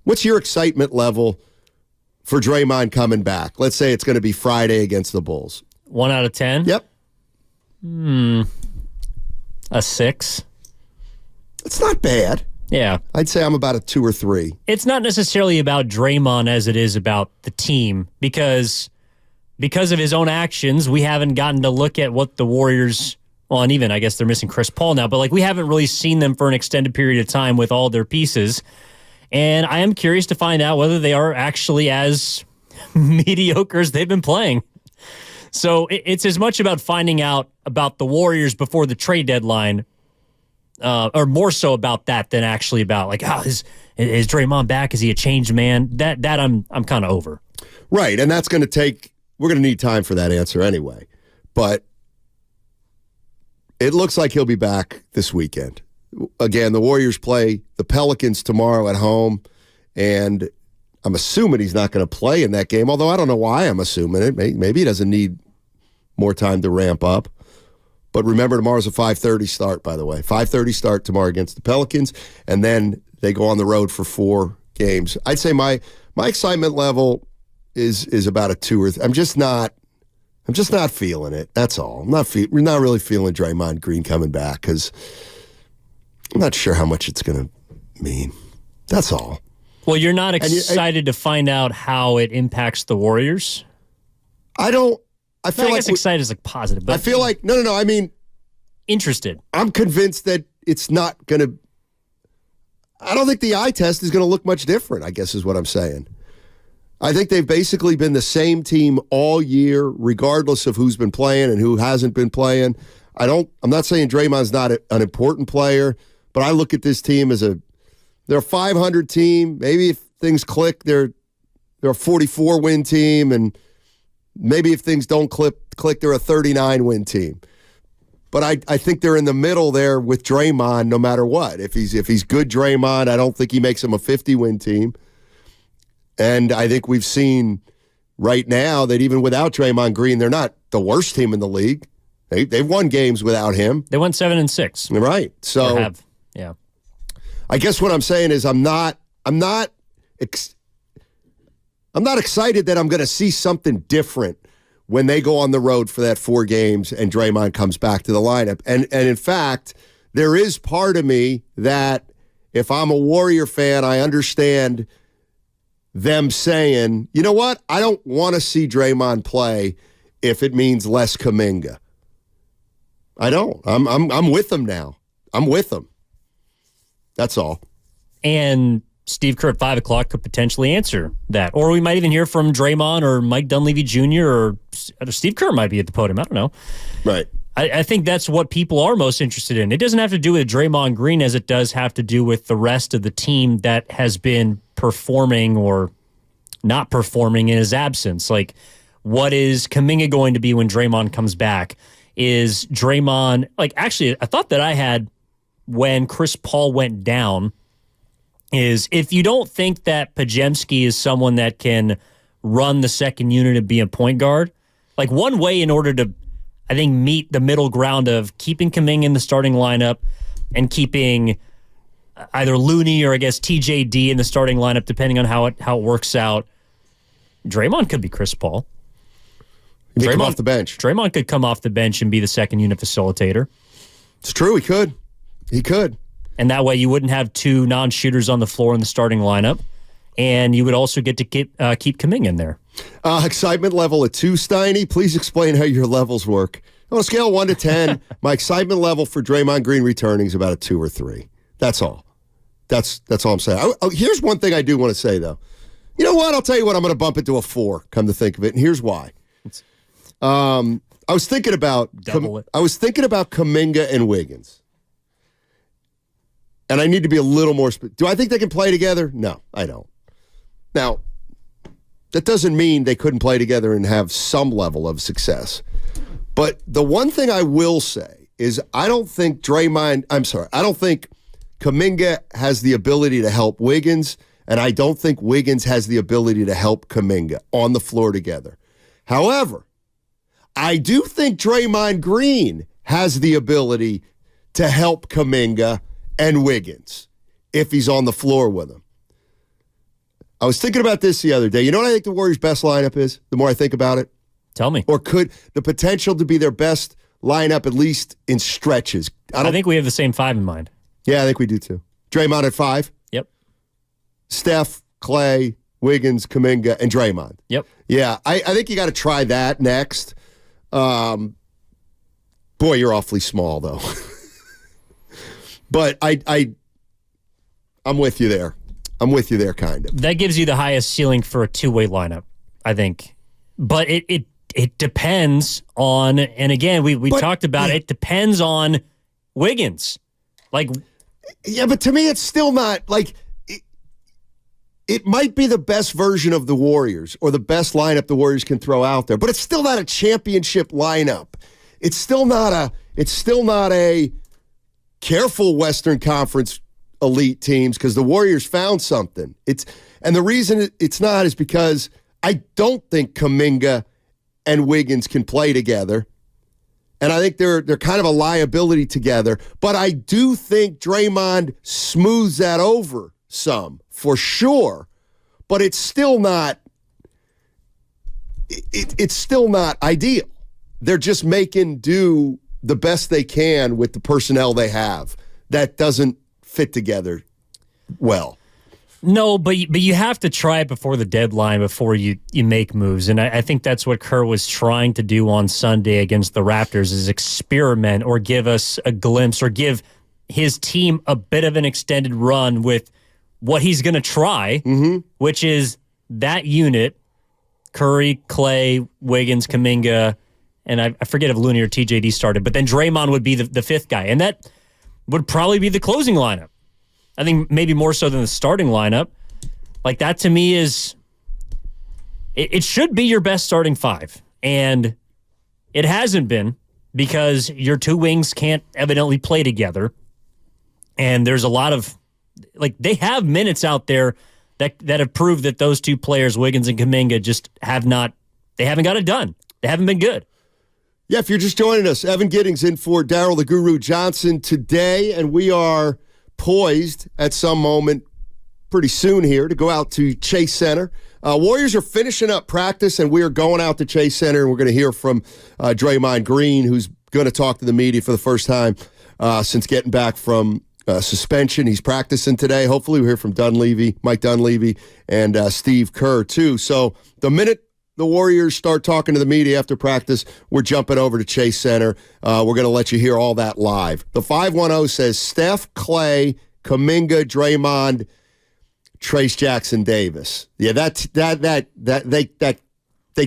What's your excitement level for Draymond coming back? Let's say it's going to be Friday against the Bulls. 1 out of 10? Yep. A 6. It's not bad. Yeah. I'd say I'm about a 2 or 3. It's not necessarily about Draymond as it is about the team because of his own actions, we haven't gotten to look at what the Warriors, well, and even I guess they're missing Chris Paul now, but like we haven't really seen them for an extended period of time with all their pieces. And I am curious to find out whether they are actually as mediocre as they've been playing. So it's as much about finding out about the Warriors before the trade deadline, or more so about that than actually about like, is Draymond back? Is he a changed man? That I'm kind of over. Right, and that's going to take. We're going to need time for that answer anyway. But it looks like he'll be back this weekend. Again, the Warriors play the Pelicans tomorrow at home, and I'm assuming he's not going to play in that game, although I don't know why I'm assuming it. Maybe he doesn't need more time to ramp up. But remember, tomorrow's a 5:30 start, by the way. 5:30 start tomorrow against the Pelicans, and then they go on the road for 4 games. I'd say my excitement level is about a 2 or 3. I'm just not feeling it. That's all. We're not really feeling Draymond Green coming back because I'm not sure how much it's going to mean. That's all. Well, you're not excited to find out how it impacts the Warriors? I don't. I feel I like guess excited is like positive. But I feel like no. I mean, interested. I'm convinced that it's not going to. I don't think the eye test is going to look much different, I guess is what I'm saying. I think they've basically been the same team all year, regardless of who's been playing and who hasn't been playing. I'm not saying Draymond's not an important player, but I look at this team as they're a 500 team. Maybe if things click, they're a 44-win team, and maybe if things don't click, they're a 39-win team. But I think they're in the middle there with Draymond no matter what. If he's good Draymond, I don't think he makes them a 50-win team. And I think we've seen right now that even without Draymond Green, they're not the worst team in the league. They've won games without him. They won 7-6. Right. So yeah. I guess what I'm saying is I'm not excited that I'm going to see something different when they go on the road for that 4 games and Draymond comes back to the lineup. And in fact, there is part of me that if I'm a Warrior fan, I understand them saying, you know what, I don't want to see Draymond play if it means less Kuminga. I don't. I'm with them now. I'm with them. That's all. And Steve Kerr at 5 o'clock could potentially answer that. Or we might even hear from Draymond or Mike Dunleavy Jr. or Steve Kerr might be at the podium. I don't know. Right. I think that's what people are most interested in. It doesn't have to do with Draymond Green as it does have to do with the rest of the team that has been performing or not performing in his absence. Like, what is Kuminga going to be when Draymond comes back? Is Draymond, like, actually, a thought that I had when Chris Paul went down is if you don't think that Podziemski is someone that can run the second unit and be a point guard, like one way in order to, I think, meet the middle ground of keeping Kuminga in the starting lineup and keeping either Looney or I guess TJD in the starting lineup, depending on how it works out. Draymond could be Chris Paul. Draymond come off the bench. Draymond could come off the bench and be the second unit facilitator. It's true. He could. He could. And that way you wouldn't have 2 non-shooters on the floor in the starting lineup. And you would also get to keep Kuminga in there. Excitement level at 2, Steiny. Please explain how your levels work. On a scale of 1 to 10, my excitement level for Draymond Green returning is about a 2 or 3. That's all. That's all I'm saying. Here's one thing I do want to say, though. You know what? I'll tell you what. I'm going to bump it to a 4, come to think of it. And here's why. I was thinking about Kuminga and Wiggins. And I need to be a little more do I think they can play together? No, I don't. Now, that doesn't mean they couldn't play together and have some level of success. But the one thing I will say is I don't think Kuminga has the ability to help Wiggins, and I don't think Wiggins has the ability to help Kuminga on the floor together. However, I do think Draymond Green has the ability to help Kuminga and Wiggins if he's on the floor with him. I was thinking about this the other day. You know what I think the Warriors' best lineup is? The more I think about it? Tell me. Or could the potential to be their best lineup, at least in stretches? I think we have the same 5 in mind. Yeah, I think we do too. Draymond at 5? Yep. Steph, Clay, Wiggins, Kuminga, and Draymond. Yep. Yeah, I think you got to try that next. Boy, you're awfully small, though. But I'm with you there. I'm with you there, kind of. That gives you the highest ceiling for a two-way lineup, I think. But it depends on, and again, we talked about it depends on Wiggins. Like, yeah, but to me, it's still not like it might be the best version of the Warriors or the best lineup the Warriors can throw out there, but it's still not a championship lineup. It's still not a careful Western Conference elite teams because the Warriors found something. And the reason it's not is because I don't think Kuminga and Wiggins can play together. And I think they're kind of a liability together. But I do think Draymond smooths that over some, for sure. But it's still not it's still not ideal. They're just making do the best they can with the personnel they have. That doesn't fit together well. No, but you have to try it before the deadline, before you make moves. And I think that's what Kerr was trying to do on Sunday against the Raptors, is experiment or give us a glimpse or give his team a bit of an extended run with what he's going to try, which is that unit, Curry, Clay, Wiggins, Kuminga, and I forget if Looney or TJD started, but then Draymond would be the fifth guy. And that would probably be the closing lineup. I think maybe more so than the starting lineup. Like, that to me is, it should be your best starting 5. And it hasn't been because your two wings can't evidently play together. And there's a lot of, like, they have minutes out there that have proved that those two players, Wiggins and Kuminga, just haven't got it done. They haven't been good. Yeah, if you're just joining us, Evan Giddings in for Daryl the Guru Johnson today, and we are poised at some moment pretty soon here to go out to Chase Center. Warriors are finishing up practice, and we are going out to Chase Center, and we're going to hear from Draymond Green, who's going to talk to the media for the first time since getting back from suspension. He's practicing today. Hopefully we'll hear from Mike Dunleavy, and Steve Kerr, too. So the minute the Warriors start talking to the media after practice, we're jumping over to Chase Center. We're going to let you hear all that live. The 510 says Steph, Clay, Kuminga, Draymond, Trace Jackson Davis. Yeah, they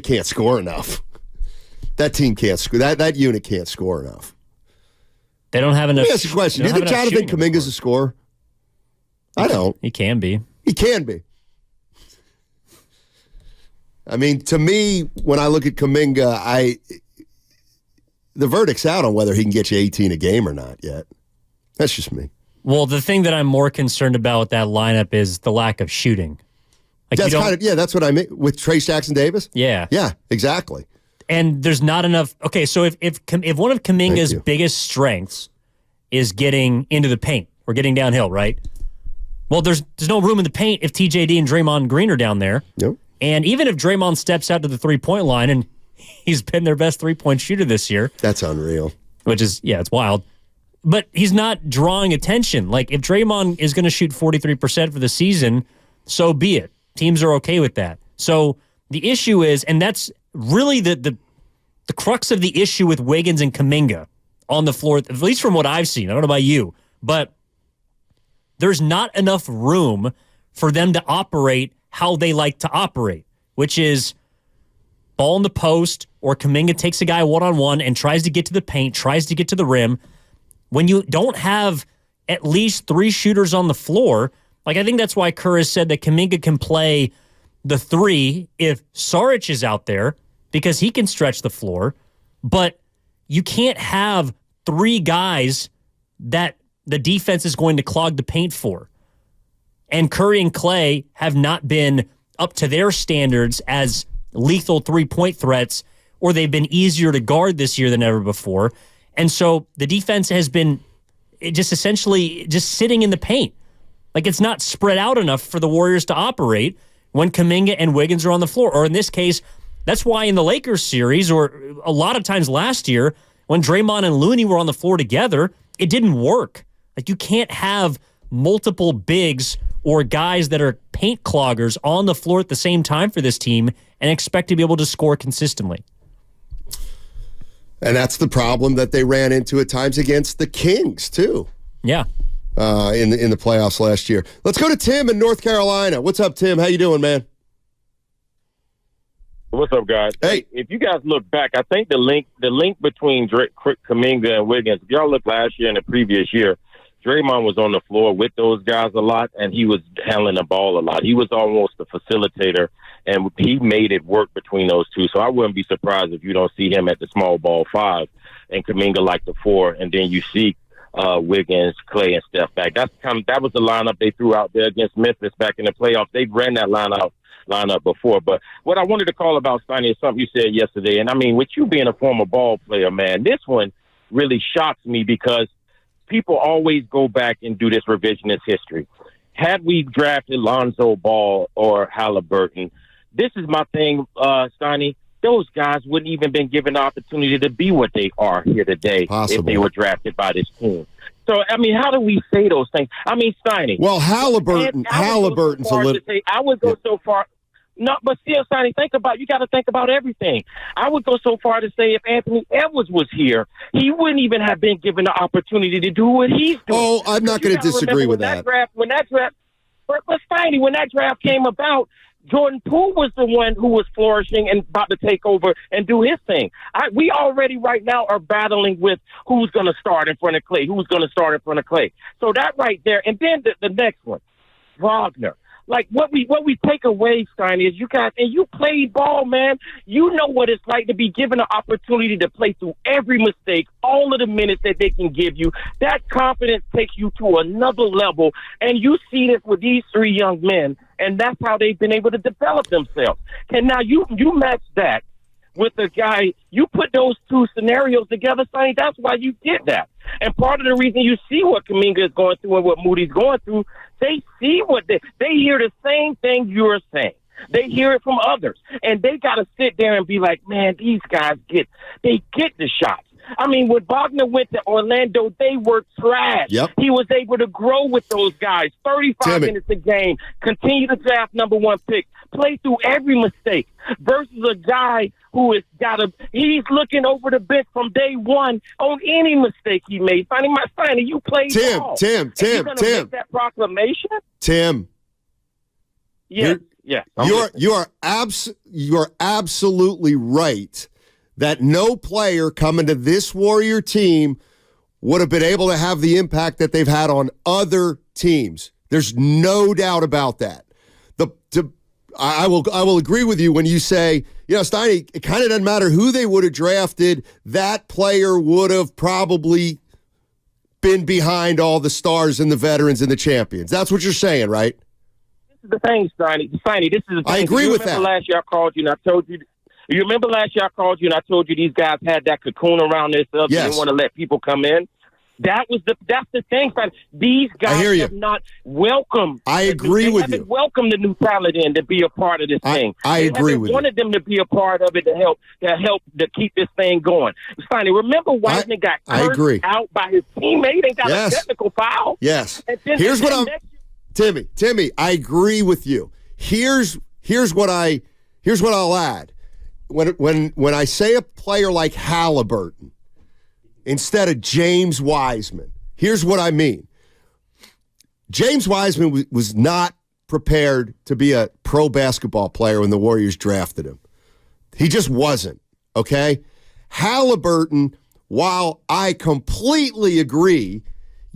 can't score enough. That team can't score. That unit can't score enough. They don't have enough. Let me ask you a question. Do you think Jonathan Kuminga's a scorer? I don't. He can be. He can be. I mean, to me, when I look at Kuminga, the verdict's out on whether he can get you 18 a game or not yet. That's just me. Well, the thing that I'm more concerned about with that lineup is the lack of shooting. Like, that's what I mean with Trace Jackson Davis. Yeah, exactly. And there's not enough. Okay, so if one of Kuminga's biggest strengths is getting into the paint or getting downhill, right? Well, there's no room in the paint if TJD and Draymond Green are down there. Yep. And even if Draymond steps out to the three-point line, and he's been their best three-point shooter this year. That's unreal. Which is, it's wild. But he's not drawing attention. Like, if Draymond is going to shoot 43% for the season, so be it. Teams are okay with that. So the issue is, and that's really the crux of the issue with Wiggins and Kuminga on the floor, at least from what I've seen. I don't know about you, but there's not enough room for them to operate how they like to operate, which is ball in the post, or Kuminga takes a guy one-on-one and tries to get to the paint, tries to get to the rim. When you don't have at least 3 shooters on the floor, like, I think that's why Kerr has said that Kuminga can play the 3 if Saric is out there, because he can stretch the floor, but you can't have 3 guys that the defense is going to clog the paint for. And Curry and Clay have not been up to their standards as lethal three-point threats, or they've been easier to guard this year than ever before. And so the defense has been just essentially just sitting in the paint. Like, it's not spread out enough for the Warriors to operate, when Kuminga and Wiggins are on the floor. Or in this case, that's why in the Lakers series, or a lot of times last year, when Draymond and Looney were on the floor together, it didn't work. Like, you can't have multiple bigs or guys that are paint cloggers on the floor at the same time for this team and expect to be able to score consistently. And that's the problem that they ran into at times against the Kings, too. Yeah. In the playoffs last year. Let's go to Tim in North Carolina. What's up, Tim? How you doing, man? What's up, guys? Hey, if you guys look back, I think the link between Kuminga and Wiggins, if y'all look last year and the previous year, Draymond was on the floor with those guys a lot, and he was handling the ball a lot. He was almost a facilitator, and he made it work between those two. So I wouldn't be surprised if you don't see him at the small ball 5 and Kuminga like the 4, and then you see Wiggins, Clay, and Steph back. That was the lineup they threw out there against Memphis back in the playoffs. They ran that lineup before. But what I wanted to call about, Steiny, is something you said yesterday. And I mean, with you being a former ball player, man, this one really shocks me because people always go back and do this revisionist history. Had we drafted Lonzo Ball or Halliburton, this is my thing, Steiny, those guys wouldn't even been given the opportunity to be what they are here today if they were drafted by this team. So, I mean, how do we say those things? I mean, Steiny. Well, Halliburton's a little... I would go so far... No, but still, Steiny, you got to think about everything. I would go so far to say if Anthony Edwards was here, he wouldn't even have been given the opportunity to do what he's doing. Oh, I'm not going to disagree with that. But Steiny, when that draft came about, Jordan Poole was the one who was flourishing and about to take over and do his thing. We already right now are battling with who's going to start in front of Clay, So that right there. And then the next one, Wagner. Like what we take away, Steiny, is you guys, and you played ball, man. You know what it's like to be given an opportunity to play through every mistake, all of the minutes that they can give you. That confidence takes you to another level, and you see this with these 3 young men, and that's how they've been able to develop themselves. And now you match that with a guy, you put those 2 scenarios together, Steiny, that's why you get that. And part of the reason you see what Kuminga is going through and what Moody's going through, they see what they hear the same thing you're saying. They hear it from others. And they got to sit there and be like, man, these guys get the shots. I mean, when Wagner went to Orlando, they were trash. Yep. He was able to grow with those guys. 35 minutes a game, continue to draft number 1 pick, play through every mistake versus a guy who has he's looking over the bench from day one on any mistake he made. Steiny, you played ball. Tim. Make that proclamation? Tim. Yeah. You are absolutely right that no player coming to this Warrior team would have been able to have the impact that they've had on other teams. There's no doubt about that. I will agree with you when you say, Steiny, it kind of doesn't matter who they would have drafted. That player would have probably been behind all the stars and the veterans and the champions. That's what you're saying, right? This is the thing, Steiny. This is the thing. I agree with that. Last year I called you and I told you. You remember last year I called you and I told you these guys had that cocoon around themselves. Yes. They didn't want to let people come in. That's the thing, Steiny. These guys have not welcomed. I agree with you. Haven't welcomed the new talent in to be a part of this thing. I agree with you. Wanted them to be a part of it to help to keep this thing going. Steiny, remember Wiseman got cursed out by his teammate and got a technical foul. Yes. Here's what Timmy. I agree with you. Here's what I'll add. When I say a player like Halliburton instead of James Wiseman, here's what I mean. James Wiseman was not prepared to be a pro basketball player when the Warriors drafted him. He just wasn't, okay? Halliburton, while I completely agree,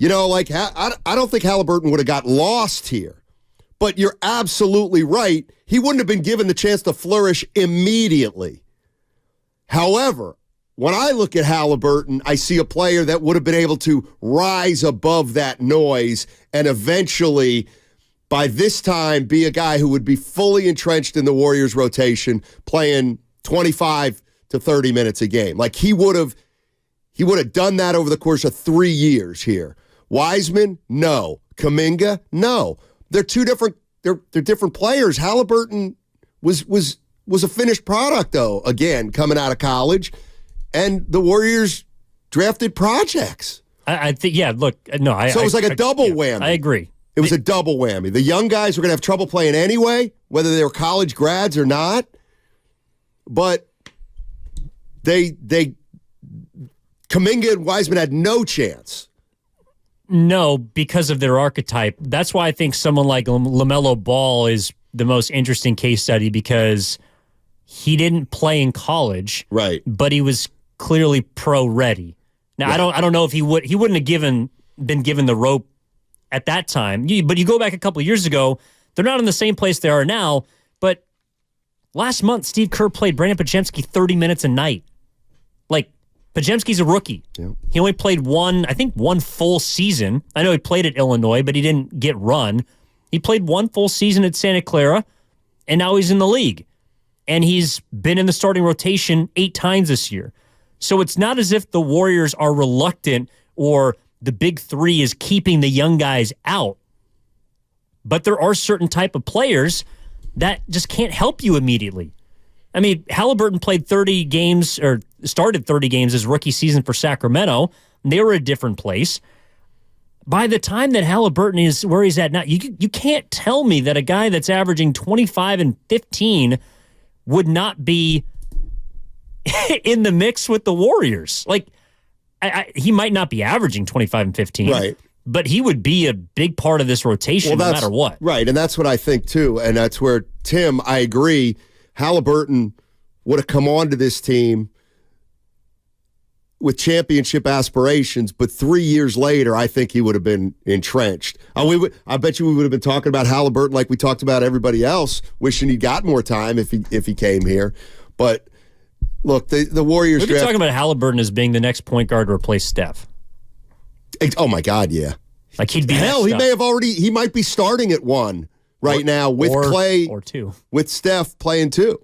I don't think Halliburton would have got lost here. But you're absolutely right. He wouldn't have been given the chance to flourish immediately. However, when I look at Halliburton, I see a player that would have been able to rise above that noise and eventually, by this time, be a guy who would be fully entrenched in the Warriors rotation, playing 25 to 30 minutes a game. Like he would have done that over the course of 3 years here. Wiseman, no. Kuminga, no. They're two different they're different players. Halliburton was a finished product, though, again, coming out of college. And the Warriors drafted projects. I think, yeah, look, no. So it was like a double whammy. I agree. It was a double whammy. The young guys were going to have trouble playing anyway, whether they were college grads or not. But Kuminga and Wiseman had no chance. No, because of their archetype. That's why I think someone like LaMelo Ball is the most interesting case study, because he didn't play in college, right? But he was clearly pro ready. Now right. I don't know if he wouldn't have been given the rope at that time. But you go back a couple of years ago, they're not in the same place they are now. But last month, Steve Kerr played Brandon Podziemski 30 minutes a night. Like, Podziemski's a rookie. Yeah. He only played one full season. I know he played at Illinois, but he didn't get run. He played one full season at Santa Clara, and now he's in the league. And he's been in the starting rotation 8 times this year. So it's not as if the Warriors are reluctant or the big three is keeping the young guys out. But there are certain type of players that just can't help you immediately. I mean, Halliburton played 30 games or started 30 games his rookie season for Sacramento. They were a different place. By the time that Halliburton is where he's at now, you can't tell me that a guy that's averaging 25 and 15 would not be in the mix with the Warriors. Like, he might not be averaging 25 and 15, right? But he would be a big part of this rotation no matter what. Right, and that's what I think too. And that's where, Tim, I agree, Halliburton would have come onto this team with championship aspirations, but 3 years later, I think he would have been entrenched. I bet you we would have been talking about Halliburton like we talked about everybody else, wishing he got more time if he came here. But look, the Warriors. We've been talking about Halliburton as being the next point guard to replace Steph. Oh my God, yeah. Like he'd be hell. He might be starting at 1 right now with Clay or 2, with Steph playing 2.